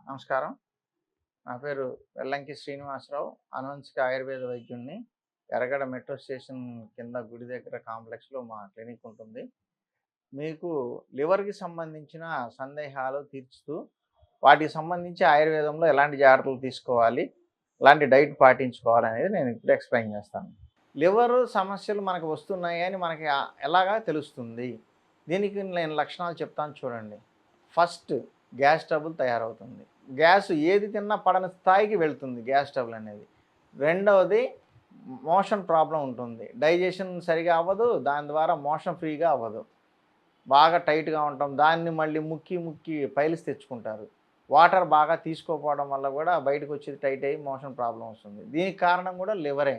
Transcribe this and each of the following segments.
నమస్కారం. నా పేరు వెల్లంకి శ్రీనివాసరావు. అనువంశిక ఆయుర్వేద వైద్యుడిని. ఎర్రగడ్డ మెట్రో స్టేషన్ కింద గుడి దగ్గర కాంప్లెక్స్‌లో మా క్లినిక్ ఉంటుంది. మీకు లివర్‌కి సంబంధించిన సందేహాలు తీర్చుతూ, వాటికి సంబంధించి ఆయుర్వేదంలో ఎలాంటి జాగ్రత్తలు తీసుకోవాలి, ఎలాంటి డైట్ పాటించుకోవాలనేది నేను ఇప్పుడు ఎక్స్‌ప్లెయిన్ చేస్తాను. లివర్ సమస్యలు మనకు వస్తున్నాయని మనకి ఎలాగా తెలుస్తుంది? దీనికి నేను లక్షణాలు చెప్తాను చూడండి. ఫస్ట్ గ్యాస్ ట్రబుల్ తయారవుతుంది. గ్యాస్ ఏది తిన్నా పడని స్థాయికి వెళ్తుంది గ్యాస్ ట్రబుల్ అనేది. రెండవది మోషన్ ప్రాబ్లమ్ ఉంటుంది. డైజెషన్ సరిగా అవ్వదు. దాని ద్వారా మోషన్ ఫ్రీగా అవ్వదు. బాగా టైట్‌గా ఉంటాం. దాన్ని మళ్ళీ ముక్కి ముక్కి పైల్స్ తెచ్చుకుంటారు. వాటర్ బాగా తీసుకోకపోవడం వల్ల కూడా బయటకొచ్చేది టైట్ అయ్యి మోషన్ ప్రాబ్లమ్ వస్తుంది. దీనికి కారణం కూడా లివరే.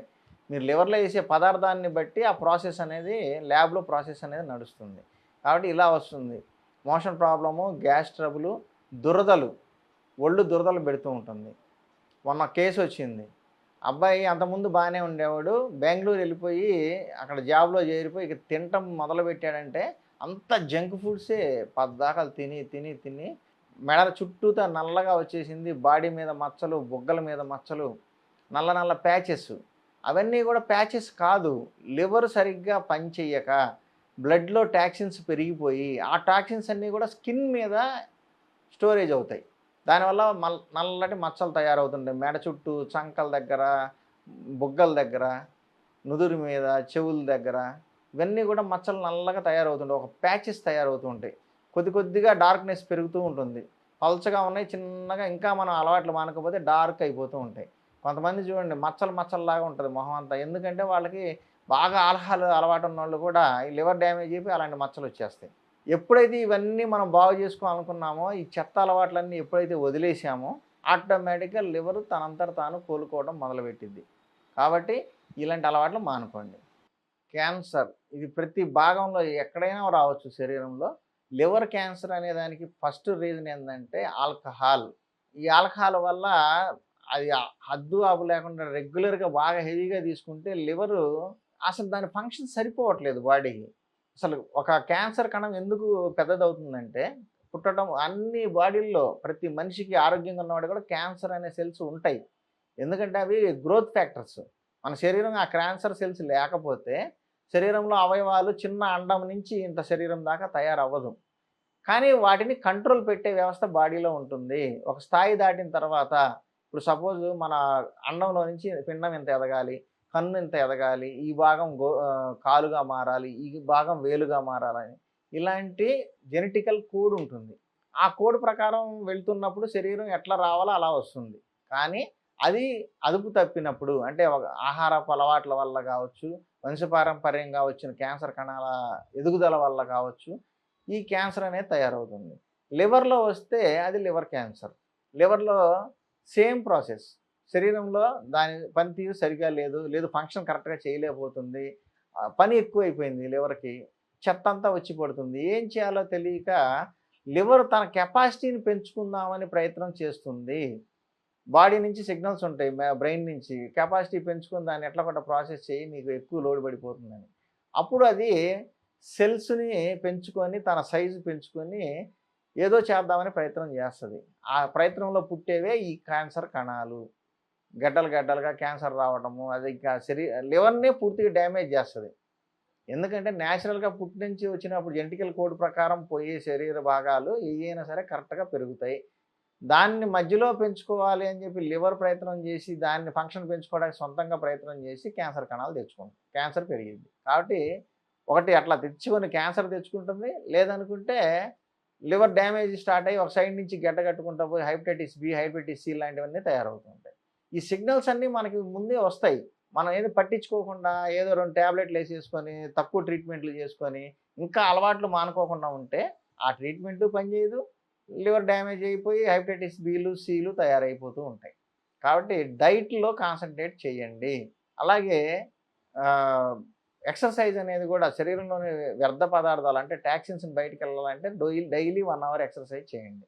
మీరు లివర్‌లో ఏసే పదార్థాన్ని బట్టి ఆ ప్రాసెస్ అనేది ల్యాబ్‌లో ప్రాసెస్ అనేది నడుస్తుంది. కాబట్టి ఇలా వస్తుంది. మోషన్ ప్రాబ్లము, గ్యాస్ ట్రబులు, దురదలు, ఒళ్ళు దురదలు పెడుతూ ఉంటుంది. మొన్న కేసొచ్చింది. అబ్బాయి అంతకుముందు బానే ఉండేవాడు. బెంగుళూరు వెళ్ళిపోయి అక్కడ జాబ్‌లో చేరిపోయి ఇక తినటం మొదలుపెట్టాడంటే అంతా జంక్ ఫుడ్సే పద్దాకల తిని, తిని, తిని మెడ చుట్టూతా నల్లగా వచ్చేసింది. బాడీ మీద మచ్చలు, బుగ్గల మీద మచ్చలు, నల్ల నల్ల ప్యాచెస్. అవన్నీ కూడా ప్యాచెస్ కాదు. లివర్ సరిగ్గా పనిచెయ్యక బ్లడ్‌లో టాక్సిన్స్ పెరిగిపోయి, ఆ టాక్సిన్స్ అన్నీ కూడా స్కిన్ మీద స్టోరేజ్ అవుతాయి. దానివల్ల నల్లటి మచ్చలు తయారవుతుంటాయి. మెడ చుట్టూ, చంకల దగ్గర, బుగ్గల దగ్గర, నుదురు మీద, చెవుల దగ్గర ఇవన్నీ కూడా మచ్చలు నల్లగా తయారవుతుంటాయి. ఒక ప్యాచెస్ తయారవుతూ ఉంటాయి. కొద్ది కొద్దిగా డార్క్‌నెస్ పెరుగుతూ ఉంటుంది. పల్చగా ఉన్నాయి చిన్నగా ఇంకా మనం అలవాట్లు మానకపోతే డార్క్ అయిపోతూ ఉంటాయి. కొంతమంది చూడండి మచ్చలు మచ్చల్లాగా ఉంటది మొహం అంతా. ఎందుకంటే వాళ్ళకి బాగా ఆల్కహాల్ అలవాటు ఉన్నోళ్ళు కూడా ఈ లివర్ డ్యామేజ్ అయిపోయి అలాంటి మచ్చలొచ్చేస్తాయి. ఎప్పుడైతే ఇవన్నీ మనం బాగు చేసుకోవాలనుకున్నామో, ఈ చెత్త అలవాట్లన్నీ ఎప్పుడైతే వదిలేసామో, ఆటోమేటిక్‌గా లివరు తనంతట తాను కోలుకోవడం మొదలుపెట్టిద్ది. కాబట్టి ఇలాంటి అలవాట్లు మానుకోండి. క్యాన్సర్ ఇది ప్రతి భాగంలో ఎక్కడైనా రావచ్చు శరీరంలో. లివర్ క్యాన్సర్ అనే దానికి ఫస్ట్ రీజన్ ఏందంటే ఆల్కహాల్. ఈ ఆల్కహాల్ వల్ల అది హద్దు, అదుపు లేకుండా రెగ్యులర్‌గా బాగా హెవీగా తీసుకుంటే లివరు అసలు దాని ఫంక్షన్ సరిపోవట్లేదు బాడీకి. అసలు ఒక క్యాన్సర్ కణం ఎందుకు పెద్దదవుతుందంటే, పుట్టడం అన్ని బాడీల్లో ప్రతి మనిషికి ఆరోగ్యంగా ఉన్నవాడికి కూడా క్యాన్సర్ అనే సెల్స్ ఉంటాయి. ఎందుకంటే అవి గ్రోత్ ఫ్యాక్టర్స్. మన శరీరం ఆ క్యాన్సర్ సెల్స్ లేకపోతే శరీరంలో అవయవాలు చిన్న అండం నుంచి ఇంత శరీరం దాకా తయారవ్వదు. కానీ వాటిని కంట్రోల్ పెట్టే వ్యవస్థ బాడీలో ఉంటుంది. ఒక స్థాయి దాటిన తర్వాత ఇప్పుడు సపోజ్ మన అండంలో నుంచి పిండం ఇంత ఎదగాలి, కన్ను ఇంత ఎదగాలి, ఈ భాగం కాలుగా మారాలి, ఈ భాగం వేలుగా మారాలని ఇలాంటి జెనెటికల్ కోడ్ ఉంటుంది. ఆ కోడ్ ప్రకారం వెళ్తున్నప్పుడు శరీరం ఎట్లా రావాలో అలా వస్తుంది. కానీ అది అదుపు తప్పినప్పుడు అంటే ఒక ఆహారపు అలవాట్ల వల్ల కావచ్చు, వంశపారంపర్యంగా వచ్చిన క్యాన్సర్ కణాల ఎదుగుదల వల్ల కావచ్చు, ఈ క్యాన్సర్ అనేది తయారవుతుంది. లివర్‌లో వస్తే అది లివర్ క్యాన్సర్. లివర్‌లో సేమ్ ప్రాసెస్. శరీరంలో దాని పనితీరు సరిగ్గా లేదు. లేదు ఫంక్షన్ కరెక్ట్‌గా చేయలేకపోతుంది. పని ఎక్కువైపోయింది లివర్‌కి. చెత్తంతా వచ్చి పడుతుంది. ఏం చేయాలో తెలియక లివర్ తన కెపాసిటీని పెంచుకుందామని ప్రయత్నం చేస్తుంది. బాడీ నుంచి సిగ్నల్స్ ఉంటాయి. బ్రెయిన్ నుంచి కెపాసిటీ పెంచుకొని దాన్ని ఎట్లా ప్రాసెస్ చెయ్యి నీకు ఎక్కువ లోడ్ పడిపోతుందని. అప్పుడు అది సెల్స్‌ని పెంచుకొని తన సైజు పెంచుకొని ఏదో చేద్దామని ప్రయత్నం చేస్తది. ఆ ప్రయత్నంలో పుట్టేవే ఈ క్యాన్సర్ కణాలు. గడ్డలు గడ్డలుగా క్యాన్సర్ రావడము అది ఇంకా లివర్‌నే పూర్తిగా డ్యామేజ్ చేస్తది. ఎందుకంటే నేచురల్‌గా పుట్టి నుంచి వచ్చినప్పుడు జెనెటికల్ కోడ్ ప్రకారం పోయే శరీర భాగాలు ఏయైనా సరే కరెక్ట్‌గా పెరుగుతాయి. దాన్ని మధ్యలో పెంచుకోవాలి అని చెప్పి లివర్ ప్రయత్నం చేసి, దాన్ని ఫంక్షన్ పెంచుకోవడానికి సొంతంగా ప్రయత్నం చేసి క్యాన్సర్ కణాలు తెచ్చుకుంటాం. క్యాన్సర్ పెరిగిద్ది. కాబట్టి ఒకటి అట్లా తెచ్చుకొని క్యాన్సర్ తెచ్చుకుంటుంది. లేదనుకుంటే లివర్ డ్యామేజ్ స్టార్ట్ అయ్యి ఒక సైడ్ నుంచి గడ్డ కట్టుకుంటా పోయి హెపటైటిస్ బి, హెపటైటిస్ సి లాంటివన్నీ తయారవుతూ ఉంటాయి. ఈ సిగ్నల్స్ అన్నీ మనకి ముందే వస్తాయి. మనం ఏది పట్టించుకోకుండా ఏదో 2 టాబ్లెట్లు ఏసేసుకొని, తక్కువ ట్రీట్మెంట్లు చేసుకొని, ఇంకా అలవాట్లు మానుకోకుండా ఉంటే ఆ ట్రీట్మెంటు పనిచేయదు. లివర్ డ్యామేజ్ అయిపోయి హెపటైటిస్ బిలు, సిలు తయారైపోతూ ఉంటాయి. కాబట్టి డైట్‌లో కాన్సంట్రేట్ చేయండి. అలాగే ఆహ్, ఎక్సర్సైజ్ అనేది కూడా శరీరంలోని వ్యర్థ పదార్థాలు అంటే టాక్సిన్స్‌ని బయటికెళ్ళాలంటే డైలీ 1 అవర్ ఎక్సర్సైజ్ చేయండి.